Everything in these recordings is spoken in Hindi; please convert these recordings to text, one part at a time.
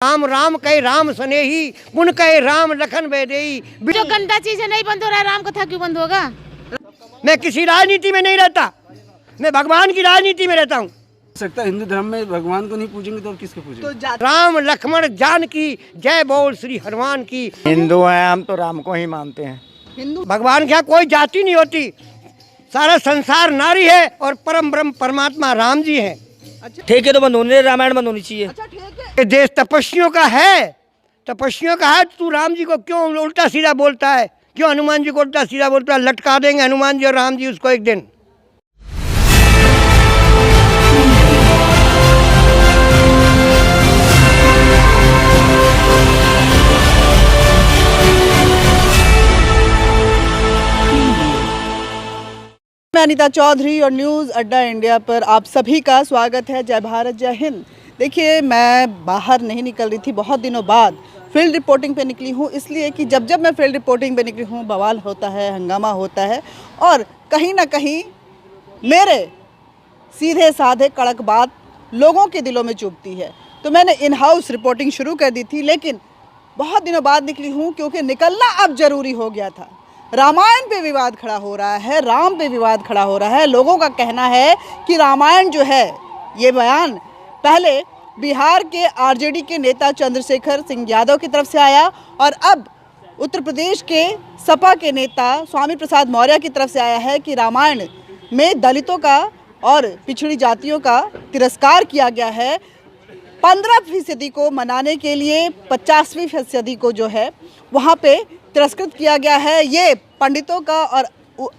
राम राम कहे राम स्नेही, गुण कहे राम लखन वैदेही। जो गंदा चीज है नहीं बंद हो रहा है, राम कथा क्यों बंद होगा? मैं किसी राजनीति में नहीं रहता, मैं भगवान की राजनीति में रहता हूँ। सकता हिंदू धर्म में भगवान को नहीं पूजेंगे तो किसको पूजेंगे? तो राम लक्ष्मण जानकी जय बोल श्री हनुमान की। हिंदू हैं हम तो राम को ही मानते हैं। हिंदू भगवान के यहाँ कोई जाति नहीं होती, सारा संसार नारी है और परम ब्रह्म परमात्मा राम जी है। ठेके तो बंद होने, रामायण बंद होनी चाहिए। ये देश तपस्वियों का है, तपस्वियों का है। तू राम जी को क्यों उल्टा सीधा बोलता है, क्यों हनुमान जी को उल्टा सीधा बोलता है? लटका देंगे हनुमान जी और राम जी उसको एक दिन। मैं अनीता चौधरी और न्यूज़ अड्डा इंडिया पर आप सभी का स्वागत है। जय भारत जय हिंद। देखिए, मैं बाहर नहीं निकल रही थी, बहुत दिनों बाद फील्ड रिपोर्टिंग पे निकली हूँ, इसलिए कि जब मैं फील्ड रिपोर्टिंग पे निकली हूँ बवाल होता है, हंगामा होता है और कहीं ना कहीं मेरे सीधे साधे कड़क बात लोगों के दिलों में चुभती है। तो मैंने इन हाउस रिपोर्टिंग शुरू कर दी थी, लेकिन बहुत दिनों बाद निकली हूँ क्योंकि निकलना अब ज़रूरी हो गया था। रामायण पे विवाद खड़ा हो रहा है, राम पे विवाद खड़ा हो रहा है। लोगों का कहना है कि रामायण जो है, ये बयान पहले बिहार के आरजेडी के नेता चंद्रशेखर सिंह यादव की तरफ से आया और अब उत्तर प्रदेश के सपा के नेता स्वामी प्रसाद मौर्य की तरफ से आया है कि रामायण में दलितों का और पिछड़ी जातियों का तिरस्कार किया गया है। 15% को मनाने के लिए 50वीं को जो है वहाँ पे तिरस्कृत किया गया है। ये पंडितों का और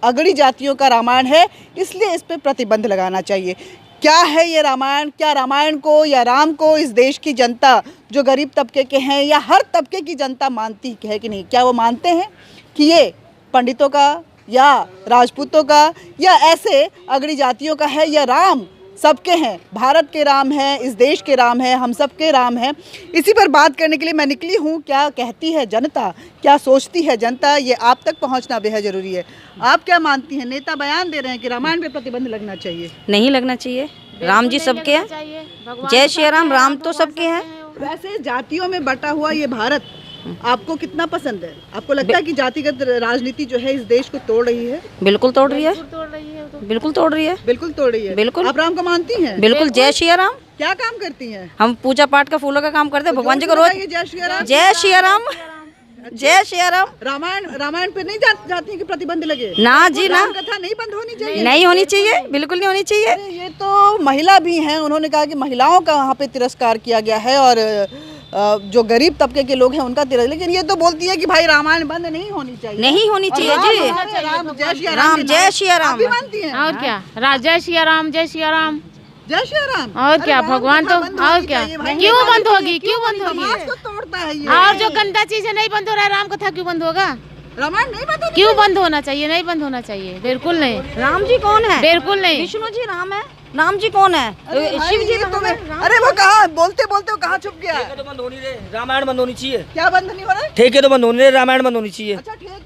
अगड़ी जातियों का रामायण है, इसलिए इस पर प्रतिबंध लगाना चाहिए। क्या है ये रामायण? क्या रामायण को या राम को इस देश की जनता, जो गरीब तबके के हैं या हर तबके की जनता मानती है कि नहीं? क्या वो मानते हैं कि ये पंडितों का या राजपूतों का या ऐसे अगड़ी जातियों का है, या राम सबके हैं? भारत के राम हैं, इस देश के राम हैं, हम सबके राम हैं। इसी पर बात करने के लिए मैं निकली हूँ। क्या कहती है जनता, क्या सोचती है जनता, ये आप तक पहुँचना बेहद ज़रूरी है। आप क्या मानती हैं? नेता बयान दे रहे हैं कि रामायण पे प्रतिबंध लगना चाहिए। नहीं लगना चाहिए, राम जी सबके हैं। जय श्री राम, राम तो सबके हैं। वैसे जातियों में बटा हुआ ये भारत आपको कितना पसंद है? आपको लगता है कि जातिगत राजनीति जो है इस देश को तोड़ रही है? बिल्कुल तोड़ रही है, बिल्कुल तोड़ रही है, बिल्कुल तोड़ रही है। बिल्कुल। आप राम को मानती हैं? बिल्कुल। जय श्री राम। क्या काम करती हैं? हम पूजा पाठ का, फूलों का काम करते हैं, भगवान जी को रोज। जय श्री राम, जय श्री राम, जय श्री राम। रामायण पे नहीं जाती है कि प्रतिबंध लगे? ना जी ना, कथा नहीं बंद होनी चाहिए। नहीं होनी चाहिए, बिल्कुल नहीं होनी चाहिए। ये तो महिला भी हैं, उन्होंने कहा कि महिलाओं का वहाँ पे तिरस्कार किया गया है और जो गरीब तबके के लोग हैं उनका तिरस्कार। लेकिन ये तो बोलती है कि भाई रामायण बंद नहीं होनी चाहिए। नहीं होनी चाहिए जी। राम जय श्री राम, जय श्री राम मानती हैं? और क्या, जय श्री राम, जय श्री राम, जय श्री राम। और क्या, भगवान तो और क्या, क्यों बंद होगी, क्यों बंद होगी? समाज को तोड़ता है ये। और जो गंदा चीज है नहीं बंद हो रहा है, राम कथा क्यों बंद होगा? रामायण नहीं बंद क्यों बंद होना चाहिए? नहीं बंद होना चाहिए, बिल्कुल नहीं। राम जी कौन है? बिल्कुल नहीं। विष्णु जी राम है, राम जी कौन है? शिव जी तो है। अरे वो कहा बोलते बोलते वो कहाँ छुप गया? ठेके तो बंद होनी रहे, रामायण बंद होनी चाहिए। क्या बंद नहीं हो रहा है? ठेके तो बंद होने रहे, रामायण बंद होनी चाहिए। अच्छा, ठेके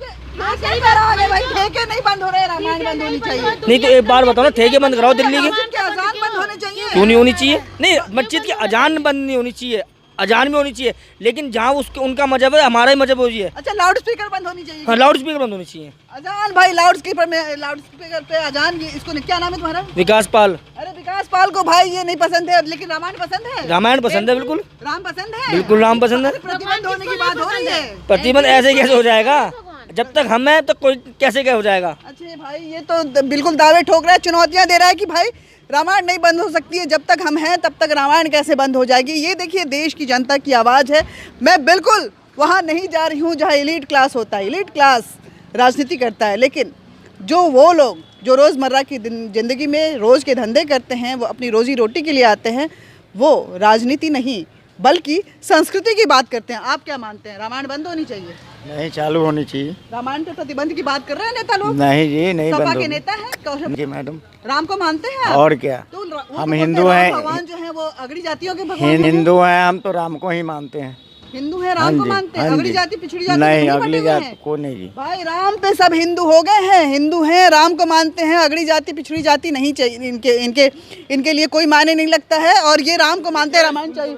नहीं बंद हो रहे, रामायण बंद होनी चाहिए। नहीं तो एक बार बताओ ना, ठेके बंद कराओ दिल्ली के। अजान बंद होने चाहिए। क्यों नहीं होनी चाहिए? नहीं, मस्जिद की अजान बंद नहीं होनी चाहिए, अजान भी होनी चाहिए, लेकिन जहाँ उसके उनका मजहब है, हमारा ही मजहब हो जाए। अच्छा, लाउड स्पीकर बंद होनी चाहिए। हाँ, लाउड स्पीकर बंद होनी चाहिए। अजान भाई, लाउड स्पीकर पे अजान, इसको क्या नाम है तुम्हारा? विकास पाल। अरे विकास पाल को भाई ये नहीं पसंद है, लेकिन रामायण पसंद है। रामायण पसंद है, बिल्कुल। राम पसंद है, बिल्कुल राम पसंद है। प्रतिबंध होने की बात हो रही है। प्रतिबंध ऐसे कैसे हो जाएगा? जब तक हम हैं तो कोई कैसे क्या हो जाएगा? अच्छा भाई, ये तो बिल्कुल दावे ठोक रहा है, चुनौतियां दे रहा है कि भाई रामायण नहीं बंद हो सकती है। जब तक हम हैं तब तक रामायण कैसे बंद हो जाएगी? ये देखिए, देश की जनता की आवाज़ है। मैं बिल्कुल वहाँ नहीं जा रही हूँ जहाँ एलीट क्लास होता है, एलीट क्लास राजनीति करता है, लेकिन जो वो लोग जो रोज़मर्रा की ज़िंदगी में रोज़ के धंधे करते हैं, वो अपनी रोज़ी रोटी के लिए आते हैं, वो राजनीति नहीं बल्कि संस्कृति की बात करते हैं। आप क्या मानते हैं? रामायण बंद होनी चाहिए? नहीं, चालू होनी चाहिए। रामायण पे प्रतिबंध की बात कर रहे हैं नेता लोग। नहीं जी, नहीं बंद सपा होगी। के नेता है जी मैडम, राम को मानते हैं आप? और क्या, तो हम हिंदू हैं। भगवान जो है वो अगड़ी जातियों के भगवान हैं। हिंदू हैं हम तो राम को ही मानते हैं। हिंदू है, राम को मानते हैं। अगली जाति पिछड़ी जाति नहीं, तो अगली बटे हुए जाति हैं। को नहीं जी। भाई राम पे सब हिंदू हो गए हैं, हिंदू हैं, राम को मानते हैं। अगली जाति पिछड़ी जाति नहीं चाहिए, इनके लिए कोई मायने नहीं लगता है। और ये राम को मानते हैं, रामायण चाहिए।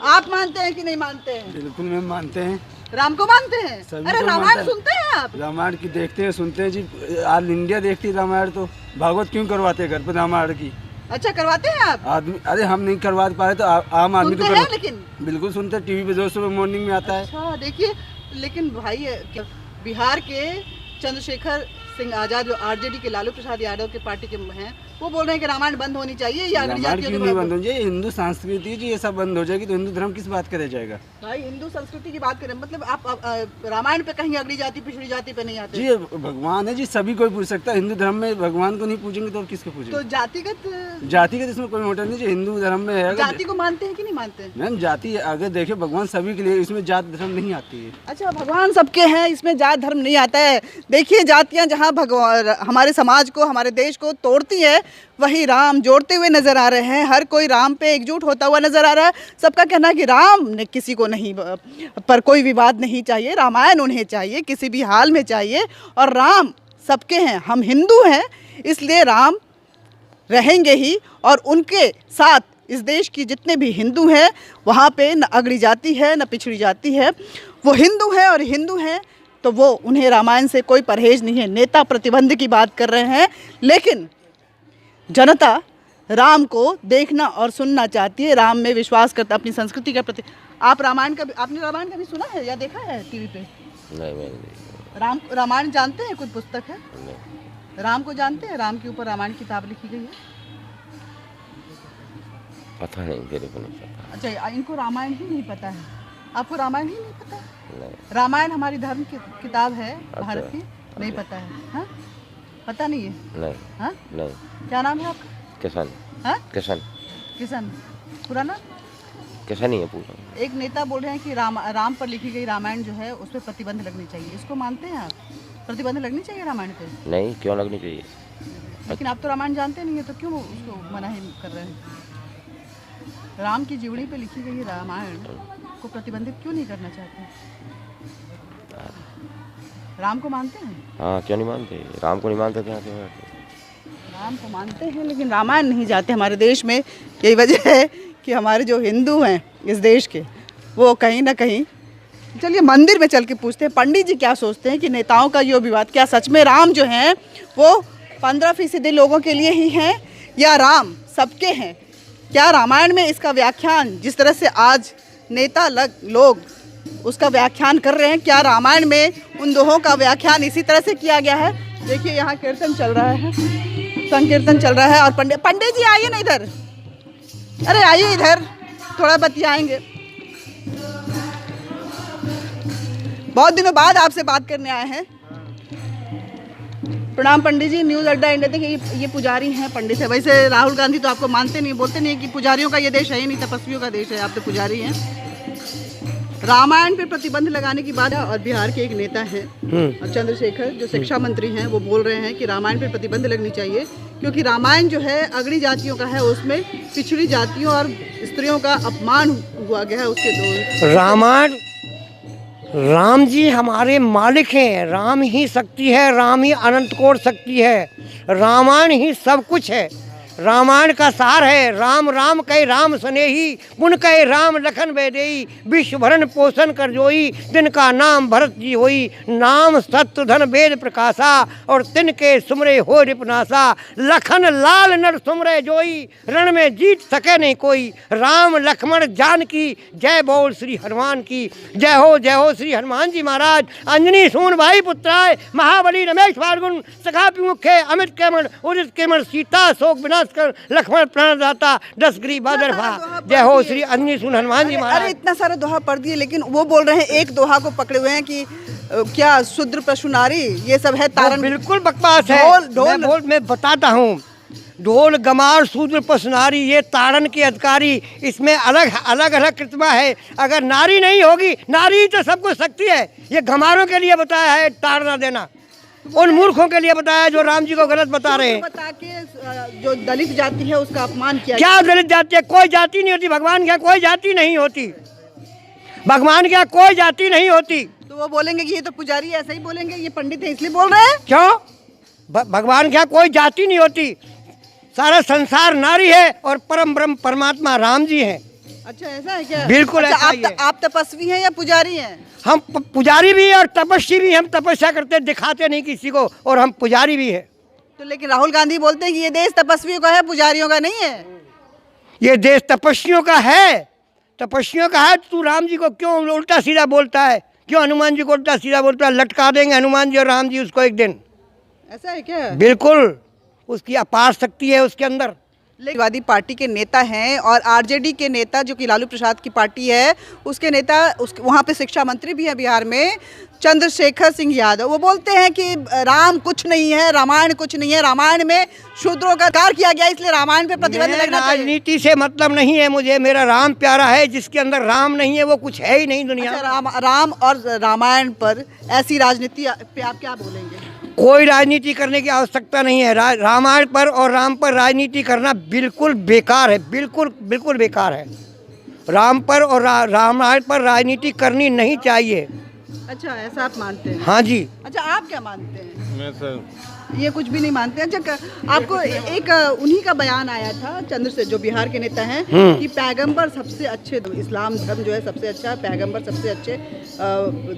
आप मानते हैं कि नहीं मानते हैं? बिल्कुल मैम मानते हैं। राम को मानते हैं? सभी अरे को रामायण मानते हैं। सुनते हैं आप? रामायण की देखते हैं, सुनते हैं जी। आज इंडिया देखती है रामायण, तो भागवत क्यों करवाते हैं घर पर रामायण की? अच्छा करवाते हैं आप? आदमी, अरे हम नहीं करवा पाए तो आम आदमी तो सुनते हैं लेकिन? बिल्कुल सुनते हैं, टीवी पे जो सुबह मॉर्निंग में आता है। अच्छा देखिए, लेकिन भाई बिहार के चंद्रशेखर सिंह आजाद जो आरजेडी के लालू प्रसाद यादव के पार्टी के हैं, वो बोल रहे हैं कि रामायण बंद होनी चाहिए या अगली रामायण जातियों क्यों के नहीं बारे बंद होनी चाहिए? हिंदू संस्कृति जी, ये सब बंद हो जाएगी तो हिंदू धर्म किस बात करे जाएगा? भाई हिंदू संस्कृति की बात करें, मतलब आप रामायण पे कहीं अगली जाति पिछड़ी जाति पे नहीं आते? जी भगवान है जी, सभी कोई पूछ सकता है। हिंदू धर्म में भगवान को नहीं पूजेंगे तो और किसको तो पूजेंगे? जातिगत जातिगत इसमें कोई मोटर नहीं। जो हिंदू धर्म में है, जाति को मानते हैं कि नहीं मानते हैं? मैम जाति अगर देखिए भगवान सभी के लिए, इसमें जात धर्म नहीं आती है। अच्छा भगवान सबके हैं, इसमें जात धर्म नहीं आता है। देखिए जातियां जहां भगवान हमारे समाज को, हमारे देश को तोड़ती है, वही राम जोड़ते हुए नजर आ रहे हैं। हर कोई राम पे एकजुट होता हुआ नजर आ रहा है। सबका कहना है कि राम ने किसी को नहीं पर कोई विवाद नहीं चाहिए, रामायण उन्हें चाहिए, किसी भी हाल में चाहिए। और राम सबके हैं, हम हिंदू हैं, इसलिए राम रहेंगे ही। और उनके साथ इस देश की जितने भी हिंदू हैं, वहाँ पे न अगड़ी जाति है न पिछड़ी जाति है, वो हिंदू हैं। और हिंदू हैं तो वो, उन्हें रामायण से कोई परहेज नहीं है। नेता प्रतिबंध की बात कर रहे हैं, लेकिन जनता राम को देखना और सुनना चाहती है, राम में विश्वास करता, अपनी संस्कृति के प्रति। आप रामायण का आपने रामायण कभी सुना है या देखा है टीवी पे? नहीं मैंने नहीं। रामायण जानते हैं? कुछ पुस्तक है? नहीं। राम को जानते हैं? राम के ऊपर रामायण किताब लिखी गई है। पता नहीं, मेरे को नहीं पता। अच्छा इनको रामायण ही नहीं पता है? आपको रामायण ही नहीं पता? नहीं। रामायण हमारी धर्म की किताब है भारत की, नहीं पता है? हाँ पता नहीं है? नहीं। हाँ नहीं। क्या नाम है आपका? किसान। हाँ किसान। किशन, पूरा नाम? किसान ही है पूरा। एक नेता बोल रहे हैं कि राम पर लिखी गई रामायण जो है उस पर प्रतिबंध लगनी चाहिए। इसको मानते हैं आप? प्रतिबंध लगनी चाहिए रामायण पे? नहीं, क्यों लगनी चाहिए? लेकिन आप तो रामायण जानते नहीं है, तो क्यों उसको मनाही कर रहे हैं? राम की जीवनी पे लिखी गई रामायण को प्रतिबंधित क्यों नहीं करना चाहते? राम को मानते हैं? हाँ, क्यों नहीं मानते? राम को नहीं मानते थे? राम को मानते हैं लेकिन रामायण नहीं जाते हमारे देश में। यही वजह है कि हमारे जो हिंदू हैं इस देश के, वो कहीं ना कहीं, चलिए मंदिर में चल के पूछते हैं पंडित जी क्या सोचते हैं कि नेताओं का ये विवाद, क्या सच में राम जो हैं वो 15% लोगों के लिए ही हैं या राम सबके हैं? क्या रामायण में इसका व्याख्यान जिस तरह से आज नेता लोग उसका व्याख्यान कर रहे हैं, क्या रामायण में उन दोहों का व्याख्यान इसी तरह से किया गया है? देखिए यहाँ कीर्तन चल रहा है, संकीर्तन चल रहा है। और पंडित जी आइए ना इधर, अरे आइए इधर, थोड़ा बतियाएंगे। बहुत दिनों बाद आपसे बात करने आए हैं। प्रणाम पंडित जी, न्यूज़ अड्डा इंडिया। देखिए ये पुजारी हैं, पंडित है। वैसे राहुल गांधी तो आपको मानते नहीं, बोलते नहीं कि पुजारियों का ये देश है ही नहीं, तपस्वियों का देश है। आप तो पुजारी हैं। रामायण पे प्रतिबंध लगाने की बात, और बिहार के एक नेता हैं और चंद्रशेखर जो शिक्षा मंत्री हैं, वो बोल रहे हैं कि रामायण पे प्रतिबंध लगनी चाहिए क्योंकि रामायण जो है अगड़ी जातियों का है, उसमें पिछड़ी जातियों और स्त्रियों का अपमान हुआ गया है। उसके दो रामायण, राम जी हमारे मालिक हैं, राम ही शक्ति है, राम ही अनंत कोट शक्ति है, रामायण ही सब कुछ है। रामायण का सार है राम राम कहे राम स्नेही, पुन कहे राम लखन वैदेही, विश्व भरण पोषण कर जोई, तिनका नाम भरत जी होई, नाम सत्य धन वेद प्रकाशा, और तिनके सुमरे हो रिपनासा, लखन लाल नर सुमरे जोई, रण में जीत सके नहीं कोई, राम लक्ष्मण जानकी जय बोल श्री हनुमान की जय हो श्री हनुमान जी महाराज। अंजनी सून भाई पुत्राय, महाबली रमेश फाल्गुन, सखा मुख्य अमित केमण, उदित केमण, सीता शोक विनाश कर, लक्ष्मण प्राणदाता, 10 गिरि बादर भा, जय हो श्री अंजनी सून हनुमान जी महाराज। अरे इतना सारा दोहा पढ़ दिए, लेकिन वो बोल रहे हैं एक दोहा को पकड़े हुए हैं कि क्या शूद्र पशु नारी ये सब है तारण। बिल्कुल बकवास है। मैं बताता हूँ, ढोल गमार शूद्र पशु नारी, ये ताड़न के अधिकारी, इसमें अलग अलग कृतमा है। अगर नारी नहीं होगी, नारी तो सबको शक्ति है, ये गमारों के लिए बताया है ताड़ना देना, उन मूर्खों के लिए बताया जो राम जी को गलत बता रहे हैं। बता के जो दलित जाति है उसका अपमान किया। क्या दलित जाति है? कोई जाति नहीं होती भगवान के यहाँ, कोई जाति नहीं होती भगवान के यहाँ, कोई जाति नहीं होती। तो वो बोलेंगे कि ये तो पुजारी ऐसे ही बोलेंगे, ये पंडित है इसलिए बोल रहे हैं। क्यों? भगवान के यहाँ कोई जाति नहीं होती, सारा संसार नारी है और परम ब्रह्म परमात्मा राम जी हैं। अच्छा ऐसा है क्या? बिल्कुल अच्छा, ऐसा ही है। आप तपस्वी हैं या पुजारी हैं? हम पुजारी भी हैं और तपस्वी भी। हम तपस्या करते दिखाते नहीं किसी को, और हम पुजारी भी हैं। तो लेकिन राहुल गांधी बोलते हैं कि ये देश तपस्वियों का है, पुजारियों का नहीं है। ये देश तपस्वियों का है, तपस्वियों का है। तू राम जी को क्यों उल्टा सीधा बोलता है? क्यों हनुमान जी को उल्टा सीधा बोलता है? लटका देंगे हनुमान जी और राम जी उसको एक दिन। ऐसा है क्या? बिल्कुल, उसकी अपार शक्ति है उसके अंदर। समाजवादी पार्टी के नेता हैं और आरजेडी के नेता जो कि लालू प्रसाद की पार्टी है उसके नेता वहाँ पे शिक्षा मंत्री भी हैं बिहार में, चंद्रशेखर सिंह यादव। वो बोलते हैं कि राम कुछ नहीं है, रामायण कुछ नहीं है, रामायण में शूद्रों का कार किया गया, इसलिए रामायण पे प्रतिबंध लगना चाहिए। राजनीति से मतलब नहीं है मुझे, मेरा राम प्यारा है। जिसके अंदर राम नहीं है वो कुछ है ही नहीं दुनिया में। अच्छा, राम और रामायण पर ऐसी राजनीति पे आप क्या बोलेंगे? कोई राजनीति करने की आवश्यकता नहीं है। रामायण पर और राम पर राजनीति करना बिल्कुल बेकार है, बिल्कुल बिल्कुल बेकार है। राम पर और रामायण पर राजनीति करनी नहीं चाहिए। अच्छा, ऐसा आप मानते हैं? हाँ जी। अच्छा, आप क्या मानते हैं? मैं सर ये कुछ भी नहीं मानते हैं। अच्छा, आपको एक उन्हीं का बयान आया था चंद्र से, जो बिहार के नेता हैं, कि पैगंबर सबसे अच्छे, इस्लाम धर्म जो है सबसे अच्छा, पैगंबर सबसे अच्छे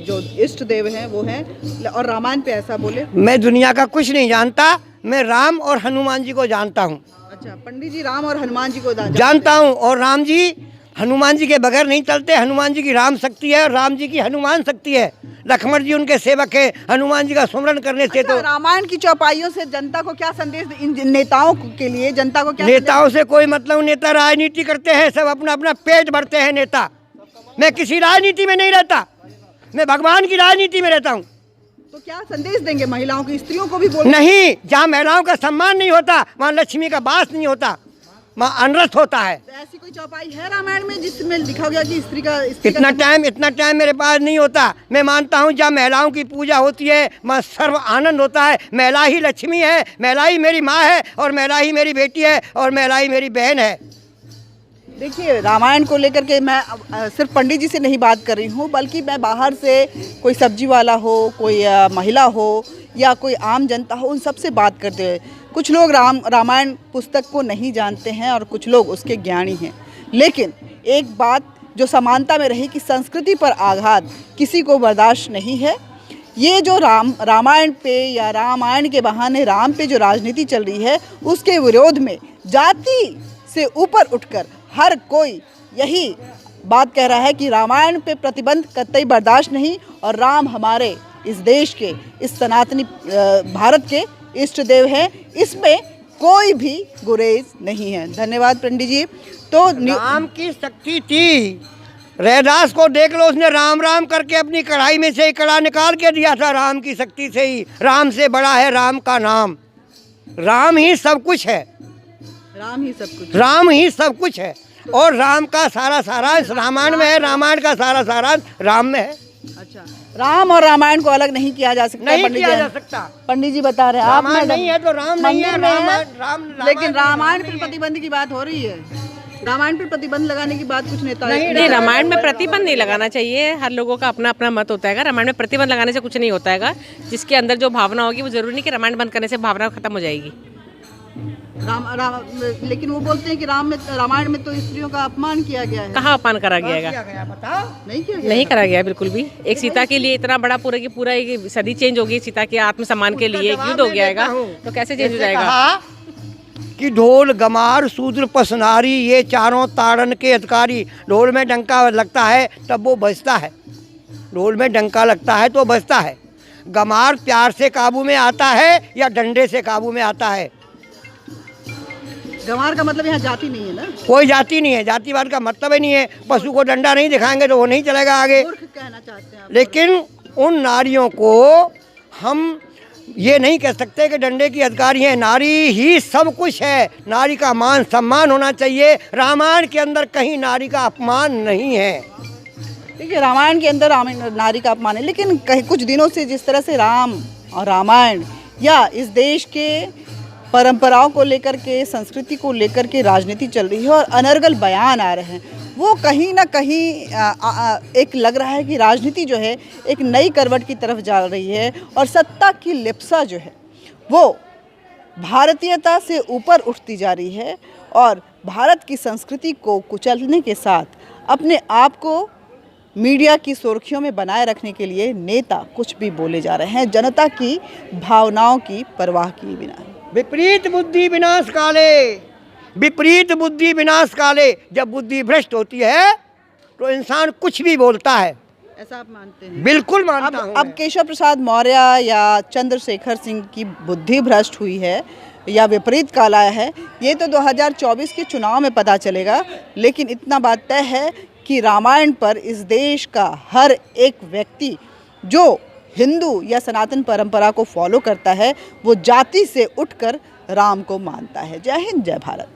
जो इष्ट देव हैं वो हैं, और रामायण पे ऐसा बोले। मैं दुनिया का कुछ नहीं जानता, मैं राम और हनुमान जी को जानता हूँ। अच्छा, पंडित जी राम और हनुमान जी को जानता हूँ, और राम जी हनुमान जी के बगैर नहीं चलते। हनुमान जी की राम शक्ति है और राम जी की हनुमान शक्ति है। लक्ष्मण जी उनके सेवक है। हनुमान जी का स्मरण करने से अच्छा, तो रामायण की चौपाइयों से जनता को क्या संदेश, इन नेताओं के लिए जनता को क्या नेताओं से कोई मतलब। नेता राजनीति करते हैं, सब अपना अपना पेट भरते हैं नेता। मैं किसी राजनीति में नहीं रहता, मैं भगवान की राजनीति में रहता हूँ। तो क्या संदेश देंगे महिलाओं की, स्त्रियों को भी बोल? नहीं, जहाँ महिलाओं का सम्मान नहीं होता वहाँ लक्ष्मी का वास नहीं होता, वहाँ अनर्थ होता है। तो ऐसी कोई चौपाई है रामायण में जिसमें लिखा गया कि स्त्री का इतना टाइम मेरे पास नहीं होता। मैं मानता हूँ जहाँ महिलाओं की पूजा होती है वहाँ सर्व आनंद होता है। महिला ही लक्ष्मी है, महिला ही मेरी माँ है, और महिला ही मेरी बेटी है, और महिला ही मेरी बहन है। देखिए, रामायण को लेकर के मैं सिर्फ पंडित जी से नहीं बात कर रही हूँ, बल्कि मैं बाहर से कोई सब्जी वाला हो, कोई महिला हो या कोई आम जनता हो, उन सब से बात करते हुए कुछ लोग रामायण पुस्तक को नहीं जानते हैं और कुछ लोग उसके ज्ञानी हैं। लेकिन एक बात जो समानता में रही कि संस्कृति पर आघात किसी को बर्दाश्त नहीं है। ये जो रामायण पे या रामायण के बहाने राम पे जो राजनीति चल रही है, उसके विरोध में जाति से ऊपर उठकर हर कोई यही बात कह रहा है कि रामायण पे प्रतिबंध कतई बर्दाश्त नहीं, और राम हमारे इस देश के, इस सनातनी भारत के इष्ट देव हैं, इसमें कोई भी गुरेज नहीं है। धन्यवाद पंडित जी। तो राम की शक्ति थी, रैदास को देख लो, उसने राम राम करके अपनी कढ़ाई में से कड़ा निकाल के दिया था। राम की शक्ति से ही, राम से बड़ा है राम का नाम। राम ही सब कुछ है, राम ही सब कुछ, राम ही सब कुछ है। और राम का सारा सारांश रामायण में है, रामायण का सारा सारांश राम में है। अच्छा, राम और रामायण को अलग नहीं किया जा सकता। नहीं पंडित किया जी जा सकता। पंडित जी बता रहे हैं, आप रामायण नहीं है तो राम नहीं है, राम लेकिन रामायण पर प्रतिबंध की बात हो रही है। रामायण पर प्रतिबंध लगाने की बात कुछ नेता नहीं, रामायण में प्रतिबंध नहीं लगाना चाहिए। हर लोगों का अपना अपना मत होता है। रामायण में प्रतिबंध लगाने से कुछ नहीं होता है। जिसके अंदर जो भावना होगी वो जरूरी नहीं कि रामायण बंद करने से भावना खत्म हो जाएगी। लेकिन वो बोलते हैं कि रामायण में तो स्त्रियों का अपमान किया गया है। कहाँ अपमान करा गया? नहीं करा गया बिल्कुल भी। एक सीता के लिए इतना बड़ा पूरा की पूरा एक सदी चेंज होगी। सीता के आत्मसम्मान के लिए युद्ध हो गया तो कैसे चेंज हो जाएगा? कि ढोल गमार शूद्र पसनारी ये चारों ताड़न के अधिकारी। ढोल में डंका लगता है तब वो बजता है, ढोल में डंका लगता है तो बजता है। गमार प्यार से काबू में आता है या डंडे से काबू में आता है? गंवार का मतलब यहाँ जाति नहीं है ना, कोई जाति नहीं है, जातिवाद का मतलब ही नहीं है। पशु को डंडा नहीं दिखाएंगे तो वो नहीं चलेगा आगे। मूर्ख कहना चाहते हैं आप। लेकिन उन नारियों को हम ये नहीं कह सकते कि डंडे की अधिकारी है। नारी ही सब कुछ है, नारी का मान सम्मान होना चाहिए। रामायण के अंदर कहीं नारी का अपमान नहीं है। देखिए, रामायण के अंदर नारी का अपमान है, लेकिन कहीं कुछ दिनों से जिस तरह से राम और रामायण या इस देश के परंपराओं को लेकर के, संस्कृति को लेकर के राजनीति चल रही है और अनर्गल बयान आ रहे हैं, वो कहीं ना कहीं एक लग रहा है कि राजनीति जो है एक नई करवट की तरफ जा रही है और सत्ता की लिप्सा जो है वो भारतीयता से ऊपर उठती जा रही है और भारत की संस्कृति को कुचलने के साथ अपने आप को मीडिया की सुर्खियों में बनाए रखने के लिए नेता कुछ भी बोले जा रहे हैं, जनता की भावनाओं की परवाह किए बिना। विपरीत बुद्धि विनाश काले, विपरीत बुद्धि विनाश काले। जब बुद्धि भ्रष्ट होती है तो इंसान कुछ भी बोलता है। ऐसा आप मानते हैं? बिल्कुल मानता हूँ। अब केशव प्रसाद मौर्य या चंद्रशेखर सिंह की बुद्धि भ्रष्ट हुई है या विपरीत काल आया है, ये तो 2024 के चुनाव में पता चलेगा। लेकिन इतना बात तय है कि रामायण पर इस देश का हर एक व्यक्ति जो हिंदू या सनातन परंपरा को फॉलो करता है, वो जाति से उठकर राम को मानता है। जय हिंद, जय भारत।